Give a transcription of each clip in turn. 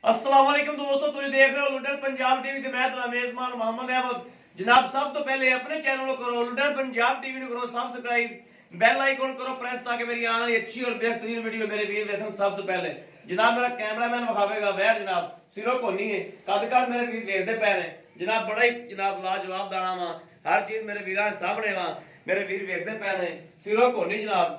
अस्सलाम वालेकुम दोस्तों, तुम देख रहे हो लुडन पंजाब टीवी ते मैं तेरा मेजबान मोहम्मद अहमद। जनाब सब तो पहले अपने चैनल को करो लुडन पंजाब टीवी को करो सब्सक्राइब, बेल आइकन करो प्रेस ताकि मेरी आने वाली अच्छी और बेहतरीन वीडियो मेरे वीर देखन सब तो पहले। जनाब मेरा कैमरामैन विखावेगा वैर जनाब सिरों कोनी है कद कद मेरे वीर देखते पै ने जनाब बड़ा ही जनाब लाजवाब दाना वा हर चीज मेरे वीर सामने वा मेरे वीर देखते पै ने सिरों कोनी जनाब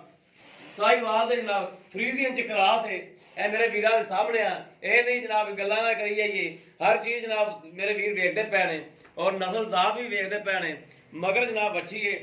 साहिवाल दे जनाब फ्रीजियन च क्रास है ए मेरे वीर के सामने आ ये नहीं जनाब गल्लां ना करी जाइए हर चीज जनाब मेरे वीर देखते पै ने और नस्ल जात भी देखते पै ने मगर जनाब अच्छी है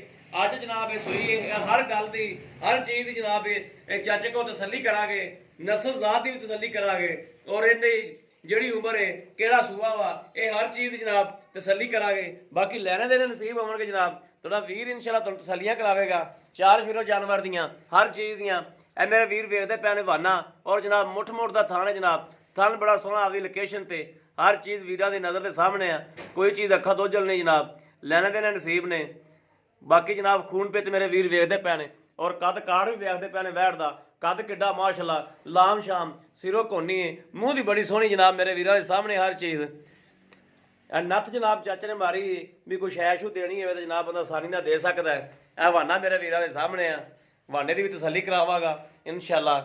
अज जनाब ये सुई है हर गल की हर चीज की जनाब ये चाचे को तसली करांगे नस्ल जात की भी तसली करांगे और इन्हें जिहड़ी उम्र है केड़ा सूआ वा ये हर चीज की जनाब तसली करांगे बाकी लैने देने नसीब होवणगे जनाब थोड़ा वीर इंशाल्लाह तुहानूं तसलियां करावेगा चार शिरो जानवर दियां हर चीज दियां ए मेरे वीर वेखदे पै ने वाना और जनाब मुठ मुठ दा थान है जनाब थान बड़ा सोहना आपकी लोकेशन ते हर चीज वीरां दी नज़र के सामने आ कोई चीज़ अखा दोजल नहीं जनाब लैने देने नसीब ने बाकी जनाब खून पित मेरे वीर वेखदे पै ने और कद काड़ भी वेखदे पै ने वैठ दा कद किड्डा माशाल्लाह लाम शाम सिरों कोनी है मूँह दी बड़ी सोहनी जनाब मेरे वीरां दे सामने हर चीज़ नत्थ जनाब चाचे ने मारी भी कोई शै शू देनी है तो जनाब बंदा आसानी नाल दे सकता है यह वाना मेरे वीरां दे सामने आ वाने की भी तसली करावागा इंशाल्लाह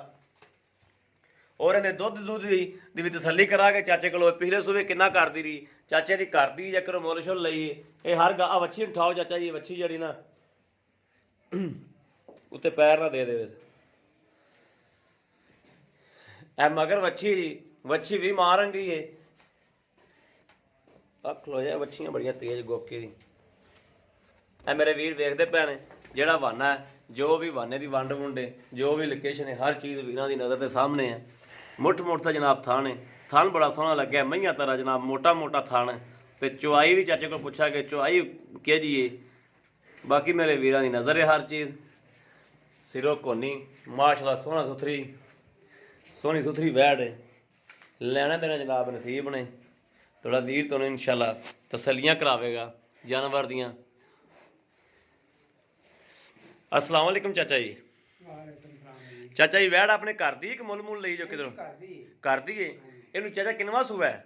और इन्हें दुध की भी तसली करा के चाचे को पिछले सूबे किन्ना करती रही चाचे की घर की जकर मुल शुल लई ये हर गा वच्छी उठाओ चाचा जी वच्छी जड़ी ना उत्ते पैर ना दे दे ए मगर वच्छी वच्छी भी मारन गई है अख लो जा वच्छियां बड़ियां तेज गोके दी ए मेरे वीर देखते पै ने जेड़ा वाना है जो भी वाने की वंड वुंड है जो भी लोकेशन है हर चीज़ वीरां की नज़र के सामने है मुठ मुठ तो जनाब थान है थान बड़ा सोहना लग्या मईयां तरह जनाब मोटा मोटा थान तो चुआई भी चाचे को पूछा कि चुआई के जी है बाकी मेरे वीरां की नज़र है हर चीज़ सिरों कोनी माशाल्लाह सोहना सोहनी सुथरी वैड़ है लैना देना जनाब नसीब ने थोड़ा वीर तो इंशाल्लाह तसलियां करावेगा जानवर दियां। अस्सलाम वालेकुम चाचा जी। चाचा जी वैड़ अपने घर दी कि मुल मुल लई जो किधरों घर दी है इनू चाचा किनवा सूआ है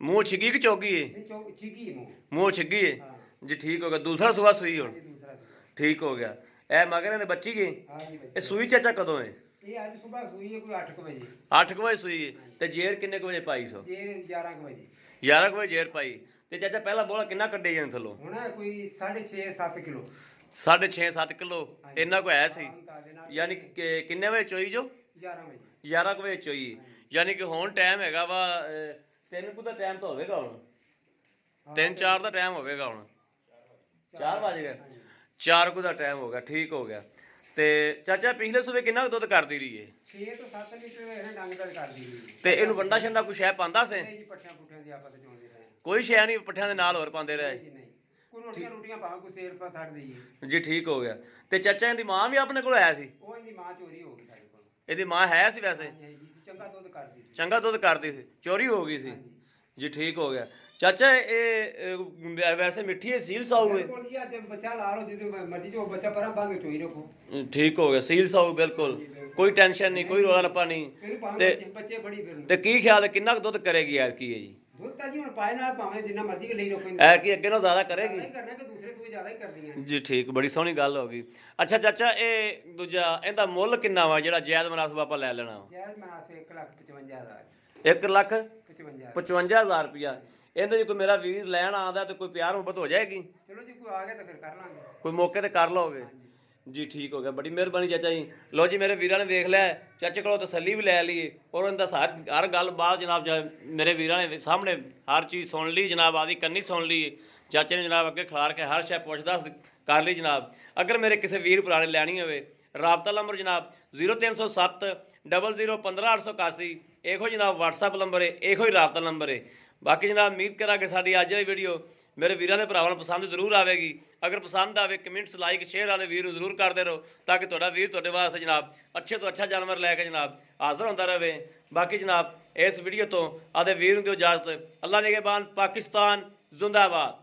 मूँह छिगी कि चौगी है मूँह छिगी है जी ठीक हो गया दूसरा सूआ सुई हुण ठीक हो गया ए मगर इहदे बच्ची गए ये सुई चाचा कदों है 8 बजे सुई है ते जेर किन्ने बजे पाई सो 11 बजे जेर पाई ते चाचा पहला बोला किन्ना कड्डे जाने थल्लों कोई 6.5-7 किलो 6.5-7 किलो इन्ना को है सी यानी कि किन्ने बजे चोई जो 11 बजे चोई यानी कि हुण टाइम हैगा वा 3 कुछ दा टाइम तो होवेगा हुण 3-4 दा टाइम होवेगा हुण 4 बज गए 4 कुछ दा टाइम हो गया ठीक हो गया ते चाचा पिछले सूबे किन्ना दुध करदी रही है 6 ਤੋਂ 7 ਲੀਟਰ ਡੰਗ ਦਾ ਕਰਦੀ ਰਹੀ ते इनू वंडा शंडा कुछ है पांदा से ਜੀ ਪੱਠਿਆਂ ਪੁੱਠਿਆਂ ਦੀ ਆਪਸ ਚੋਂਦੇ ਰਹੇ कोई शै नहीं पट्ठियां दे नाल होर पांदे रहे ਜੀ ਨਹੀਂ ਕੋਈ ਰੋਟੀਆਂ ਭਾਵੇਂ ਕੋਈ ਸੇਰ ਪਾ ਛੱਡ ਦਈਏ जी ठीक हो गया ते चाचा इहदी मां भी अपने कोल है सी ਉਹ ਇਹਦੀ ਮਾਂ ਚੋਰੀ ਹੋ ਗਈ ਸਾਡੇ ਕੋਲ इहदी मां है सी वैसे ਜੀ ਚੰਗਾ ਦੁੱਧ ਕਰਦੀ ਸੀ चंगा दुध करती सी चोरी हो गई सी जी ठीक हो गया चाचा ये वैसे मिठी है सील साऊ है ਕੋਲ ਜੀ ਅੱਜ ਬੱਚਾ ਲਾ ਲਓ ਜਦੋਂ ਮਰਜ਼ੀ ਜੋ ਬੱਚਾ ਪਰਾਂ ਬੰਦ ਚੋਈ ਰੱਖੋ ठीक हो गया सील साऊ बिल्कुल कोई टेंशन नहीं कोई रौला रप्पा नहीं ਇਹਨੂੰ ते ਭਾਵੇਂ ਬੱਚੇ ਬੜੀ ਫਿਰਨ ते की ख्याल है किन्ना दुध करेगी यार की है जी ਦੁੱਧ ਤਾਂ ਜੀ ਹੁਣ ਪਾਏ ਨਾਲ ਭਾਵੇਂ ਜਿੰਨਾ ਮਰਜ਼ੀ ਕਿ ਲਈ ਰੱਖੋ है कि अगे नाल ज्यादा करेगी ਨਹੀਂ ਕਰਨਾ ਕਿ ਦੂਸਰੇ ਤੋਂ ਜ਼ਿਆਦਾ ਹੀ ਕਰਦੀਆਂ जी ठीक बड़ी सोहनी गल हो गई अच्छा चाचा ये दूजा इहदा मुੱਲ किन्ना वा जेड़ा जायद मुनासिब आपां लै लेना ਜਾਇਜ਼ ਮਨਾਸੇ 1,55,000 1,55,000 55,000 रुपया ਇਹਦੇ ਜੇ ਕੋਈ ਮੇਰਾ ਵੀਰ ਲੈਣ ਆਉਂਦਾ ਤੇ ਕੋਈ ਪਿਆਰ ਮੁਹੱਬਤ ਹੋ ਜਾਏਗੀ ਚਲੋ ਜੀ ਕੋਈ ਆ ਗਿਆ ਤਾਂ ਫਿਰ ਕਰ ਲਾਂਗੇ ਕੋਈ ਮੌਕੇ ਤੇ ਕਰ ਲਓਗੇ ਜੀ ਠੀਕ ਹੋ ਗਿਆ ਬੜੀ ਮਿਹਰਬਾਨੀ ਚਾਚਾ ਜੀ ਲੋ ਜੀ ਮੇਰੇ ਵੀਰਾਂ ਨੇ ਵੇਖ ਲਿਆ ਚਾਚੇ ਕੋਲੋਂ ਤਸੱਲੀ ਵੀ ਲੈ ਲਈਏ ਔਰ ਉਹਦਾ ਹਰ ਗੱਲ ਬਾਤ ਜਨਾਬ ਮੇਰੇ ਵੀਰਾਂ ਨੇ ਸਾਹਮਣੇ ਹਰ ਚੀਜ਼ ਸੁਣ ਲਈ ਜਨਾਬ ਆਦੀ ਕੰਨੀ ਸੁਣ ਲਈ ਚਾਚੇ ਨੇ ਜਨਾਬ ਅੱਗੇ ਖਿਲਾਰ ਕੇ ਹਰ ਸ਼ੈ ਪੁੱਛਦਾ ਕਰ ਲਈ ਜਨਾਬ ਅਗਰ ਮੇਰੇ ਕਿਸੇ ਵੀਰ ਭਰਾ ਨੇ ਲੈਣੀ ਹੋਵੇ ਰਾਬਤਾ ਨੰਬਰ ਜਨਾਬ 0307 0015 881 ਇਹੋ ਜਨਾਬ WhatsApp ਨੰਬਰ ਹੈ ਇਹੋ ਹੀ ਰਾਬਤਾ ਨੰਬਰ ਹੈ बाकी जनाब उम्मीद करा कि साड़ी अज वाली वीडियो मेरे वीरों के भरावां पसंद जरूर आएगी अगर पसंद आए कमेंट्स लाइक शेयर वाले वीर जरूर करते रहो ताकि तुहाडा वीर तुहाडे वास्ते जनाब अच्छे तो अच्छा जानवर लैके जनाब हाजिर होंदा रहे बाकी जनाब इस वीडियो तो आदे वीर नूं दिओ इजाजत अल्लाह निगहबान पाकिस्तान जिंदाबाद।